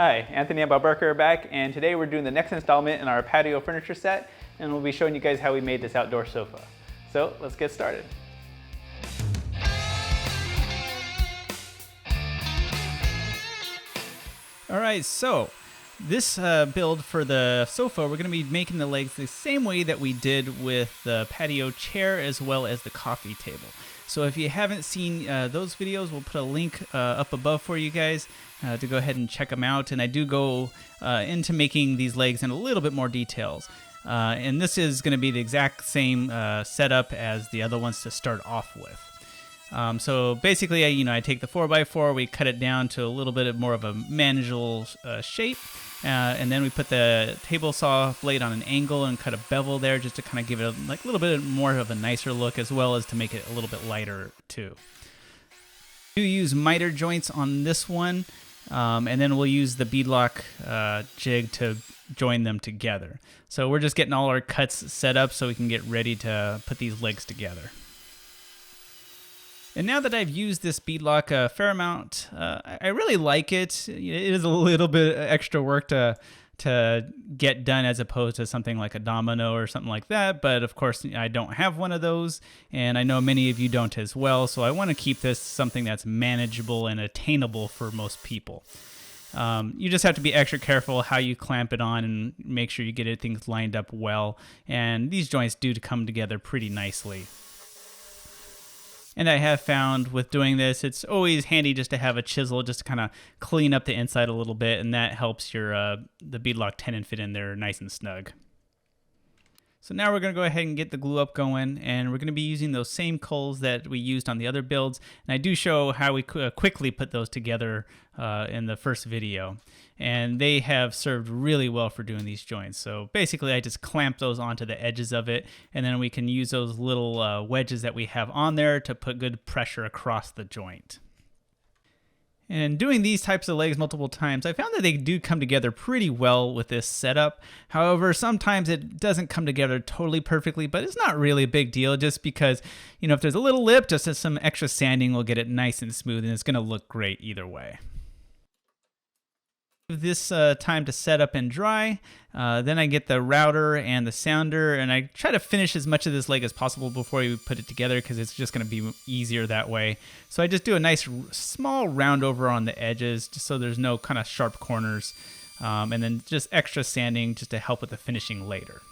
Hi, Anthony and Bob Barker are back, and today we're doing the next installment in our patio furniture set, and we'll be showing you guys how we made this outdoor sofa. So let's get started. Alright, so this build for the sofa, we're going to be making the legs the same way that we did with the patio chair as well as the coffee table. So if you haven't seen those videos, we'll put a link up above for you guys to go ahead and check them out. And I do go into making these legs in a little bit more details. And this is going to be the exact same setup as the other ones to start off with. So basically, I take the 4x4, we cut it down to a little bit more of a manageable shape, and then we put the table saw blade on an angle and cut a bevel there just to kind of give it a little bit more of a nicer look, as well as to make it a little bit lighter too. We do use miter joints on this one, and then we'll use the beadlock jig to join them together. So we're just getting all our cuts set up so we can get ready to put these legs together. And now that I've used this beadlock a fair amount, I really like it. It is a little bit extra work to get done as opposed to something like a domino or something like that. But of course, I don't have one of those, and I know many of you don't as well. So I want to keep this something that's manageable and attainable for most people. You just have to be extra careful how you clamp it on and make sure you get things lined up well. And these joints do come together pretty nicely. And I have found with doing this, it's always handy just to have a chisel just to kind of clean up the inside a little bit, and that helps your the beadlock tenon fit in there nice and snug. So now we're going to go ahead and get the glue up going, and we're going to be using those same coals that we used on the other builds. And I do show how we quickly put those together in the first video. And they have served really well for doing these joints. So basically I just clamp those onto the edges of it, and then we can use those little wedges that we have on there to put good pressure across the joint. And doing these types of legs multiple times, I found that they do come together pretty well with this setup. However, sometimes it doesn't come together totally perfectly, but it's not really a big deal just because, if there's a little lip, just some extra sanding will get it nice and smooth, and it's going to look great either way. This time to set up and dry. Then I get the router and the sounder, and I try to finish as much of this leg as possible before we put it together because it's just going to be easier that way. So I just do a nice small round over on the edges just so there's no kind of sharp corners, and then just extra sanding just to help with the finishing later.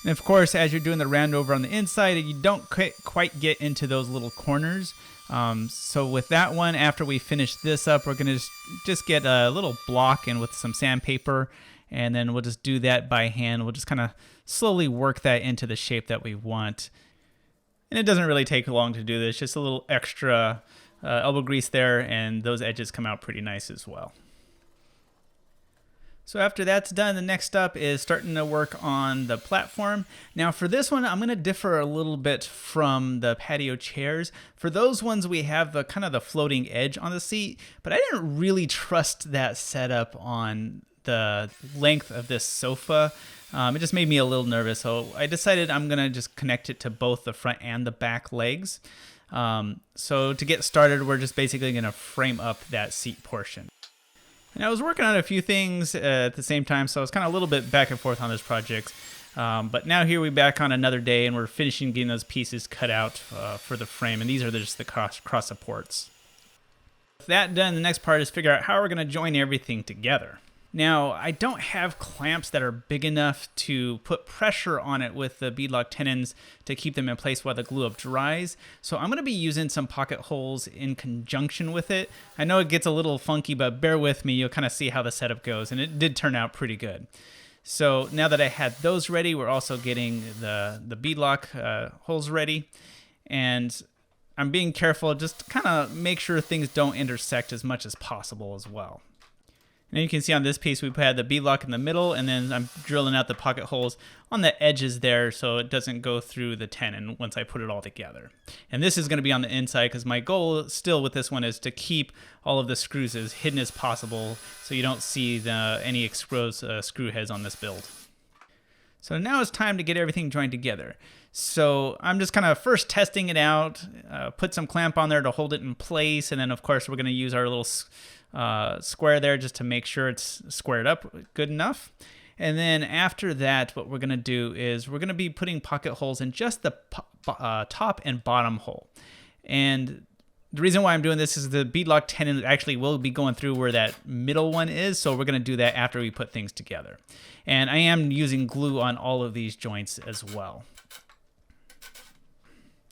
And of course, as you're doing the round over on the inside, you don't quite get into those little corners. So with that one, after we finish this up, we're going to just get a little block and with some sandpaper, and then we'll just do that by hand. We'll just kind of slowly work that into the shape that we want. And it doesn't really take long to do this, just a little extra elbow grease there, and those edges come out pretty nice as well. So after that's done, the next step is starting to work on the platform. Now for this one, I'm going to differ a little bit from the patio chairs. For those ones, we have the kind of the floating edge on the seat, but I didn't really trust that setup on the length of this sofa. It just made me a little nervous, so I decided I'm going to just connect it to both the front and the back legs. So to get started, we're just basically going to frame up that seat portion. And I was working on a few things at the same time, so I was kind of a little bit back and forth on this project. But now here we're back on another day, and we're finishing getting those pieces cut out for the frame. And these are just the cross supports. With that done, the next part is figure out how we're going to join everything together. Now, I don't have clamps that are big enough to put pressure on it with the beadlock tenons to keep them in place while the glue up dries. So I'm going to be using some pocket holes in conjunction with it. I know it gets a little funky, but bear with me. You'll kind of see how the setup goes, and it did turn out pretty good. So now that I had those ready, we're also getting the beadlock holes ready. And I'm being careful just to kind of make sure things don't intersect as much as possible as well. And you can see on this piece, we had the beadlock in the middle, and then I'm drilling out the pocket holes on the edges there so it doesn't go through the tenon once I put it all together. And this is going to be on the inside because my goal still with this one is to keep all of the screws as hidden as possible so you don't see any exposed screw heads on this build. So now it's time to get everything joined together. So I'm just kind of first testing it out, put some clamp on there to hold it in place. And then of course we're going to use our little square there just to make sure it's squared up good enough. And then after that, what we're going to do is we're going to be putting pocket holes in just the top and bottom hole. And the reason why I'm doing this is the beadlock tenon actually will be going through where that middle one is. So we're going to do that after we put things together. And I am using glue on all of these joints as well.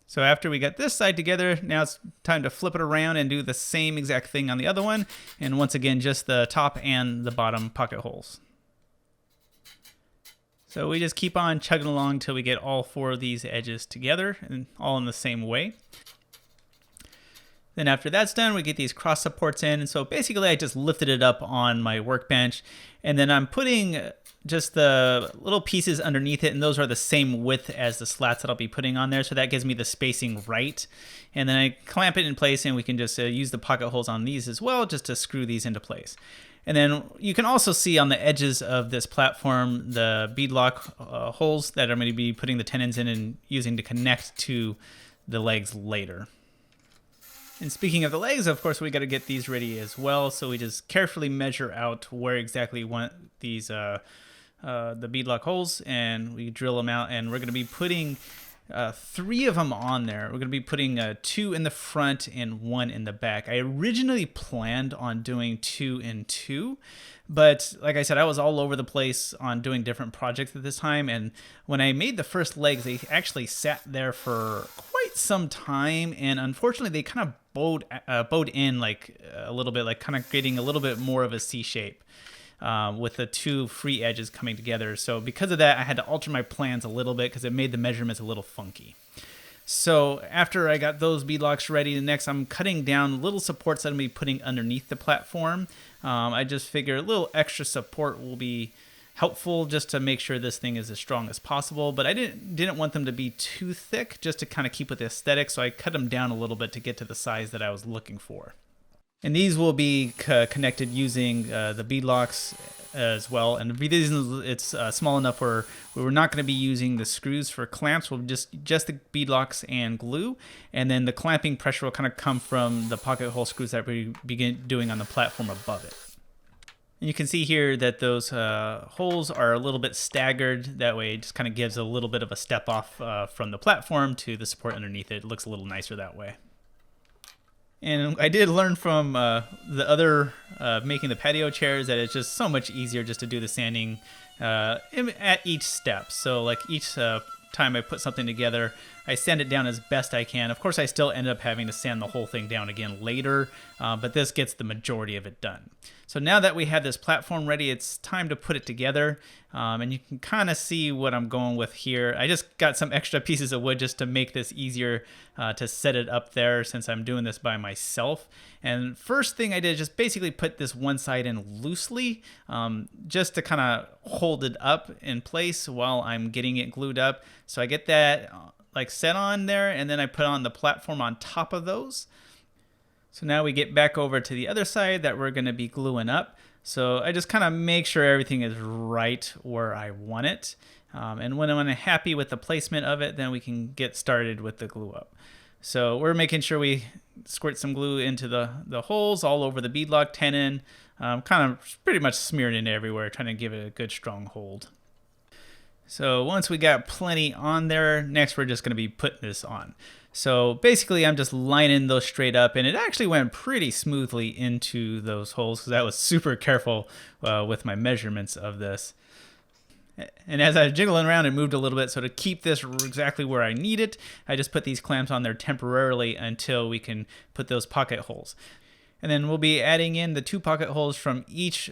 So after we got this side together, now it's time to flip it around and do the same exact thing on the other one. And once again, just the top and the bottom pocket holes. So we just keep on chugging along till we get all 4 of these edges together and all in the same way. Then after that's done, we get these cross supports in. And so basically I just lifted it up on my workbench, and then I'm putting just the little pieces underneath it, and those are the same width as the slats that I'll be putting on there. So that gives me the spacing right. And then I clamp it in place, and we can just use the pocket holes on these as well, just to screw these into place. And then you can also see on the edges of this platform the beadlock holes that I'm going to be putting the tenons in and using to connect to the legs later. And speaking of the legs, of course, we got to get these ready as well. So we just carefully measure out where exactly we want these the beadlock holes, and we drill them out. And we're going to be putting 3 of them on there. We're going to be putting 2 in the front and 1 in the back. I originally planned on doing 2 and 2, but like I said, I was all over the place on doing different projects at this time. And when I made the first legs, they actually sat there for quite some time. And unfortunately, they kind of bowed in like a little bit, like kind of creating a little bit more of a C shape. With the 2 free edges coming together. So because of that, I had to alter my plans a little bit because it made the measurements a little funky. So after I got those beadlocks ready, next I'm cutting down little supports that I'm going to be putting underneath the platform. I just figure a little extra support will be helpful just to make sure this thing is as strong as possible. But I didn't want them to be too thick, just to kind of keep with the aesthetic. So I cut them down a little bit to get to the size that I was looking for. And these will be connected using the beadlocks as well. And the reason it's small enough where we're not going to be using the screws for clamps. We'll just the beadlocks and glue. And then the clamping pressure will kind of come from the pocket hole screws that we begin doing on the platform above it. And you can see here that those holes are a little bit staggered. That way it just kind of gives a little bit of a step off from the platform to the support underneath it. It looks a little nicer that way. And I did learn from the other making the patio chairs that it's just so much easier just to do the sanding at each step. So like each time I put something together, I sand it down as best I can. Of course, I still end up having to sand the whole thing down again later, but this gets the majority of it done. So now that we have this platform ready, it's time to put it together. And you can kind of see what I'm going with here. I just got some extra pieces of wood just to make this easier to set it up there since I'm doing this by myself. And first thing I did is just basically put this one side in loosely, just to kind of hold it up in place while I'm getting it glued up. So I get that like set on there, and then I put on the platform on top of those. So now we get back over to the other side that we're going to be gluing up. So I just kind of make sure everything is right where I want it. And when I'm happy with the placement of it, then we can get started with the glue up. So we're making sure we squirt some glue into the holes all over the beadlock tenon, kind of pretty much smeared it everywhere, trying to give it a good strong hold. So once we got plenty on there, next we're just going to be putting this on. So basically I'm just lining those straight up, and it actually went pretty smoothly into those holes because I was super careful with my measurements of this. And as I was jiggling around, it moved a little bit. So to keep this exactly where I need it, I just put these clamps on there temporarily until we can put those pocket holes. And then we'll be adding in the 2 pocket holes from each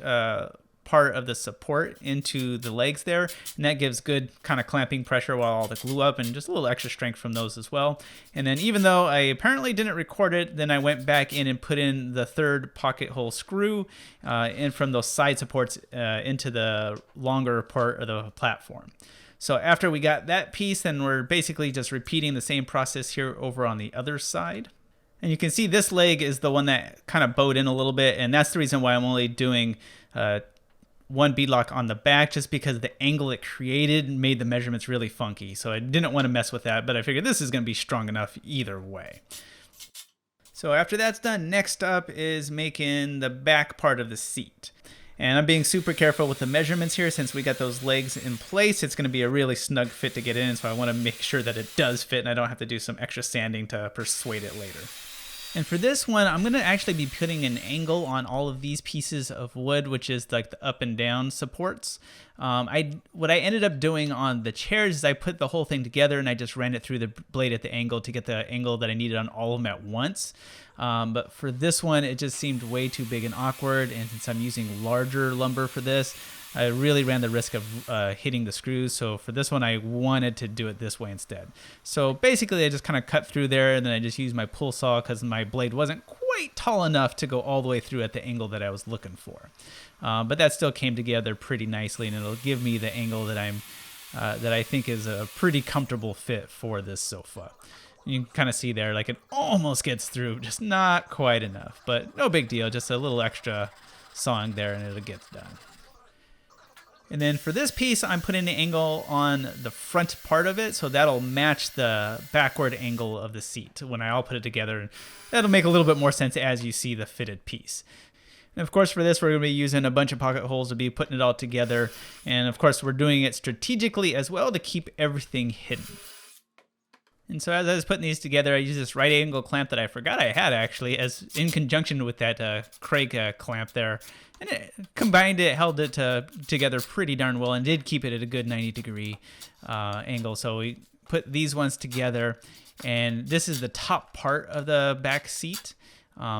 part of the support into the legs there, and that gives good kind of clamping pressure while all the glue up, and just a little extra strength from those as well. And then even though I apparently didn't record it, then I went back in and put in the 3rd pocket hole screw in from those side supports into the longer part of the platform. So after we got that piece, then we're basically just repeating the same process here over on the other side. And you can see this leg is the one that kind of bowed in a little bit, and that's the reason why I'm only doing one beadlock on the back just because the angle it created made the measurements really funky. So I didn't want to mess with that, but I figured this is going to be strong enough either way. So after that's done, next up is making the back part of the seat. And I'm being super careful with the measurements here since we got those legs in place. It's going to be a really snug fit to get in, so I want to make sure that it does fit and I don't have to do some extra sanding to persuade it later. And for this one, I'm going to actually be putting an angle on all of these pieces of wood, which is like the up and down supports. What I ended up doing on the chairs is I put the whole thing together and I just ran it through the blade at the angle to get the angle that I needed on all of them at once. But for this one, it just seemed way too big and awkward. And since I'm using larger lumber for this, I really ran the risk of hitting the screws. So for this one, I wanted to do it this way instead. So basically, I just kind of cut through there, and then I just used my pull saw because my blade wasn't quite tall enough to go all the way through at the angle that I was looking for. But that still came together pretty nicely, and it'll give me the angle that I think is a pretty comfortable fit for this sofa. You can kind of see there, like it almost gets through, just not quite enough. But no big deal, just a little extra sawing there, and it'll get done. And then for this piece, I'm putting the angle on the front part of it, so that'll match the backward angle of the seat when I all put it together. That'll make a little bit more sense as you see the fitted piece. And of course, for this, we're going to be using a bunch of pocket holes to be putting it all together. And of course, we're doing it strategically as well to keep everything hidden. And so as I was putting these together, I used this right angle clamp that I forgot I had actually, as in conjunction with that Craig clamp there. And it combined it, held it together pretty darn well, and did keep it at a good 90-degree angle. So we put these ones together, and this is the top part of the back seat.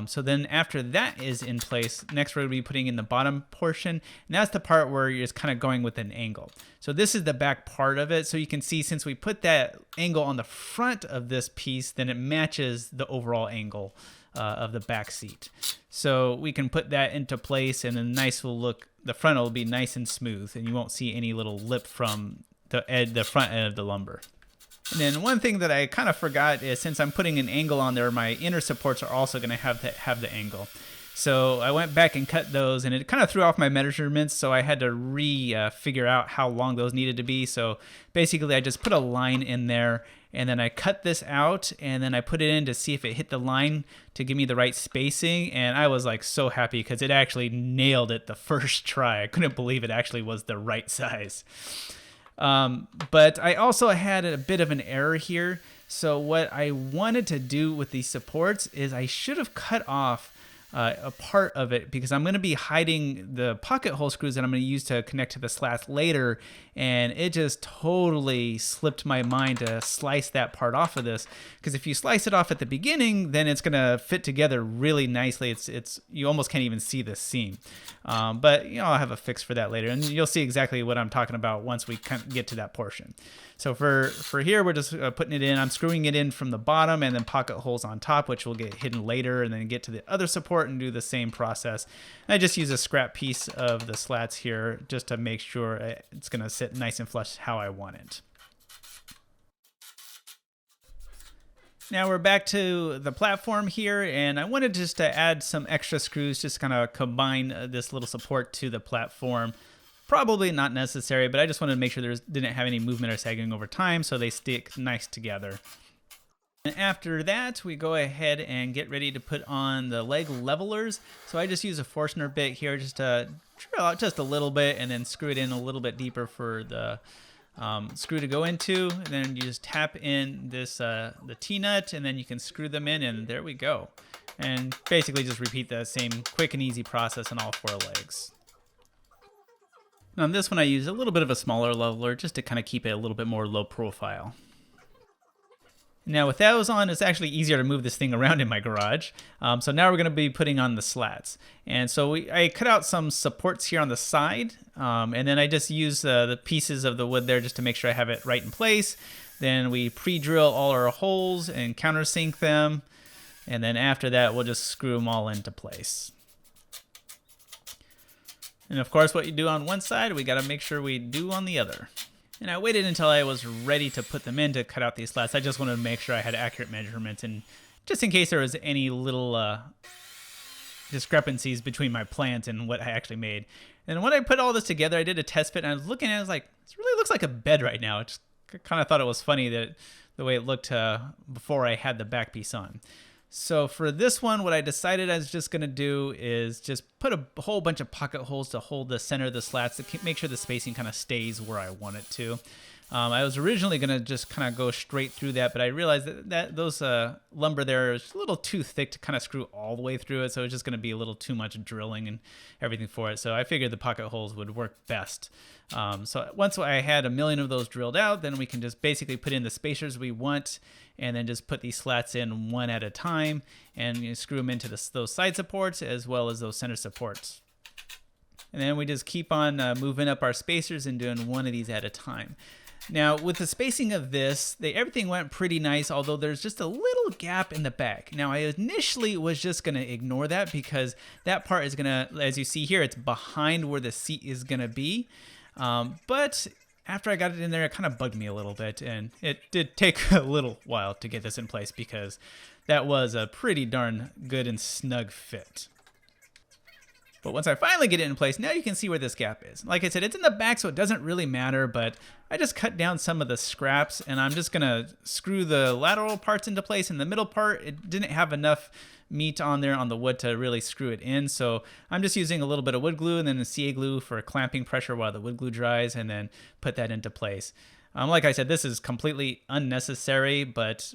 So then after that is in place, next we're going to be putting in the bottom portion, and that's the part where you're just kind of going with an angle. So this is the back part of it. So you can see since we put that angle on the front of this piece, then it matches the overall angle of the back seat. So we can put that into place, and a nice will look, the front will be nice and smooth, and you won't see any little lip from the front end of the lumber. And then one thing that I kind of forgot is since I'm putting an angle on there, my inner supports are also going to have the angle. So I went back and cut those, and it kind of threw off my measurements, so I had to figure out how long those needed to be. So basically I just put a line in there, and then I cut this out, and then I put it in to see if it hit the line to give me the right spacing, and I was like so happy because it actually nailed it the first try. I couldn't believe it actually was the right size. But I also had a bit of an error here. So what I wanted to do with these supports is I should have cut off a part of it because I'm going to be hiding the pocket hole screws that I'm going to use to connect to the slats later, and it just totally slipped my mind to slice that part off of this, because if you slice it off at the beginning, then it's going to fit together really nicely. It's you almost can't even see the seam, but I'll have a fix for that later, and you'll see exactly what I'm talking about once we get to that portion. So for here, we're just putting it in. I'm screwing it in from the bottom and then pocket holes on top, which will get hidden later, and then get to the other support and do the same process. And I just use a scrap piece of the slats here just to make sure it's going to sit nice and flush how I want it. Now we're back to the platform here, and I wanted just to add some extra screws, just kind of combine this little support to the platform. Probably not necessary, but I just wanted to make sure there didn't have any movement or sagging over time, so they stick nice together. And after that, we go ahead and get ready to put on the leg levelers. So I just use a Forstner bit here just to drill out just a little bit and then screw it in a little bit deeper for the screw to go into. And then you just tap in this the T-nut, and then you can screw them in, and there we go. And basically just repeat the same quick and easy process on all four legs. Now on this one, I use a little bit of a smaller leveler just to kind of keep it a little bit more low profile. Now with those on, it's actually easier to move this thing around in my garage. So now we're going to be putting on the slats. And so I cut out some supports here on the side, and then I just use the pieces of the wood there just to make sure I have it right in place. Then we pre-drill all our holes and countersink them. And then after that, we'll just screw them all into place. And of course, what you do on one side, we got to make sure we do on the other. And I waited until I was ready to put them in to cut out these slats. I just wanted to make sure I had accurate measurements, and just in case there was any little discrepancies between my plans and what I actually made. And when I put all this together, I did a test fit and I was looking at it, I was like, this really looks like a bed right now. I just kind of thought it was funny that the way it looked before I had the back piece on. So for this one, what I decided I was just going to do is just put a whole bunch of pocket holes to hold the center of the slats to make sure the spacing kind of stays where I want it to. I was originally going to just kind of go straight through that, but I realized that those lumber there is a little too thick to kind of screw all the way through it, so it's just going to be a little too much drilling and everything for it. So I figured the pocket holes would work best. So once I had 1,000,000 of those drilled out, then we can just basically put in the spacers we want and then just put these slats in one at a time and screw them into those side supports as well as those center supports. And then we just keep on moving up our spacers and doing one of these at a time. Now, with the spacing of this, everything went pretty nice, although there's just a little gap in the back. Now, I initially was just going to ignore that because that part is going to, as you see here, it's behind where the seat is going to be. But after I got it in there, it kind of bugged me a little bit, and it did take a little while to get this in place because that was a pretty darn good and snug fit. But once I finally get it in place, now you can see where this gap is. Like I said, it's in the back, so it doesn't really matter, but I just cut down some of the scraps, and I'm just going to screw the lateral parts into place. In the middle part, it didn't have enough meat on there on the wood to really screw it in, so I'm just using a little bit of wood glue and then the CA glue for clamping pressure while the wood glue dries, and then put that into place. Like I said, this is completely unnecessary, but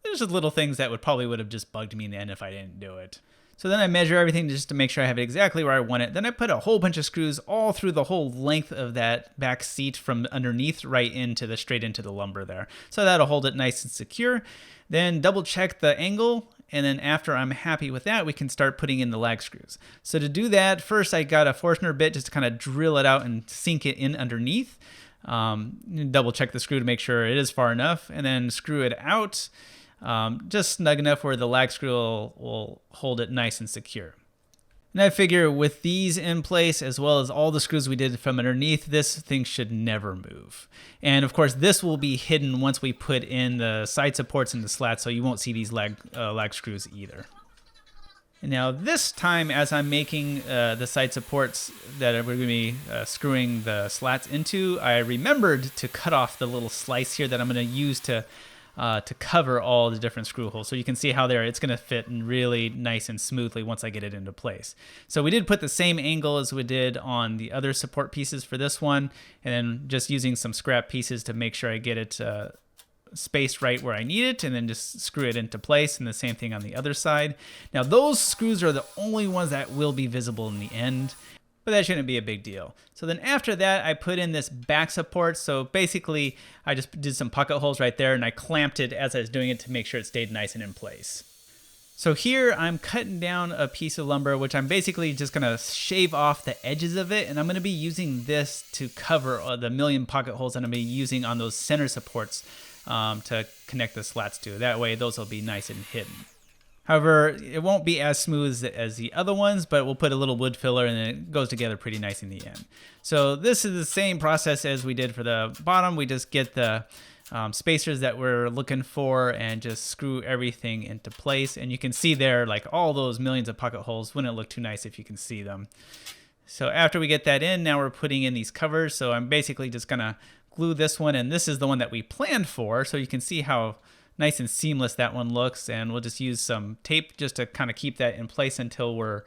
there's just little things that would have just bugged me in the end if I didn't do it. So then I measure everything just to make sure I have it exactly where I want it. Then I put a whole bunch of screws all through the whole length of that back seat from underneath right into straight into the lumber there. So that'll hold it nice and secure. Then double check the angle. And then after I'm happy with that, we can start putting in the lag screws. So to do that, first I got a Forstner bit just to kind of drill it out and sink it in underneath. Double check the screw to make sure it is far enough, and then screw it out. Just snug enough where the lag screw will hold it nice and secure. And I figure with these in place, as well as all the screws we did from underneath, this thing should never move. And of course, this will be hidden once we put in the side supports and the slats, so you won't see these lag screws either. And now this time, as I'm making the side supports that we're going to be screwing the slats into, I remembered to cut off the little slice here that I'm going to use to cover all the different screw holes. So you can see how it's going to fit in really nice and smoothly once I get it into place. So we did put the same angle as we did on the other support pieces for this one, and then just using some scrap pieces to make sure I get it spaced right where I need it, and then just screw it into place, and the same thing on the other side. Now those screws are the only ones that will be visible in the end, but that shouldn't be a big deal. So then after that, I put in this back support. So basically, I just did some pocket holes right there, and I clamped it as I was doing it to make sure it stayed nice and in place. So here I'm cutting down a piece of lumber, which I'm basically just gonna shave off the edges of it, and I'm gonna be using this to cover the 1,000,000 pocket holes that I'm gonna be using on those center supports to connect the slats to. That way, those will be nice and hidden. However, it won't be as smooth as the other ones, but we'll put a little wood filler and it goes together pretty nice in the end. So this is the same process as we did for the bottom. We just get the spacers that we're looking for and just screw everything into place. And you can see there, like all those millions of pocket holes. Wouldn't it look too nice if you can see them? So after we get that in, now we're putting in these covers. So I'm basically just gonna glue this one, and this is the one that we planned for. So you can see how nice and seamless that one looks, and we'll just use some tape just to kind of keep that in place until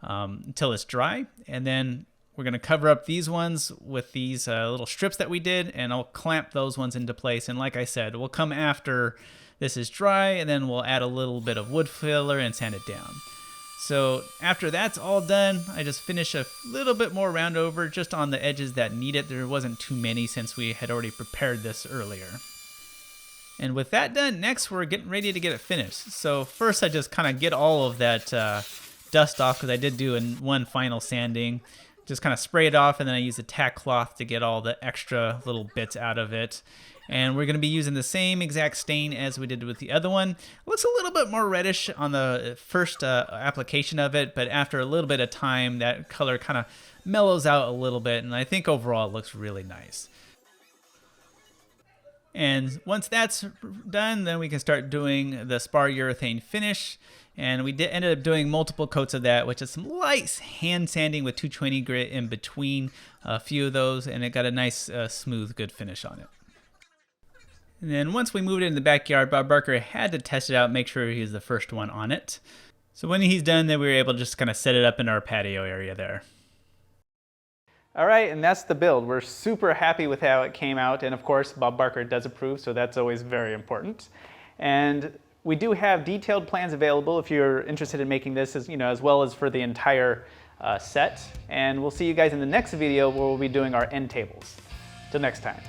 it's dry. And then we're going to cover up these ones with these little strips that we did, and I'll clamp those ones into place. And like I said, we'll come after this is dry, and then we'll add a little bit of wood filler and sand it down. So after that's all done, I just finish a little bit more round over just on the edges that need it. There wasn't too many since we had already prepared this earlier. And with that done, next we're getting ready to get it finished. So first I just kind of get all of that dust off, because I did do one final sanding. Just kind of spray it off, and then I use a tack cloth to get all the extra little bits out of it. And we're going to be using the same exact stain as we did with the other one. It looks a little bit more reddish on the first application of it, but after a little bit of time, that color kind of mellows out a little bit, and I think overall it looks really nice. And once that's done, then we can start doing the spar urethane finish. And we ended up doing multiple coats of that, which is some light hand sanding with 220 grit in between a few of those, and it got a nice, smooth, good finish on it. And then once we moved it in the backyard, Bob Barker had to test it out, make sure he was the first one on it. So when he's done, then we were able to just kind of set it up in our patio area there. All right, and that's the build. We're super happy with how it came out, and of course, Bob Barker does approve, so that's always very important. And we do have detailed plans available if you're interested in making this, as well as for the entire set. And we'll see you guys in the next video where we'll be doing our end tables. Till next time.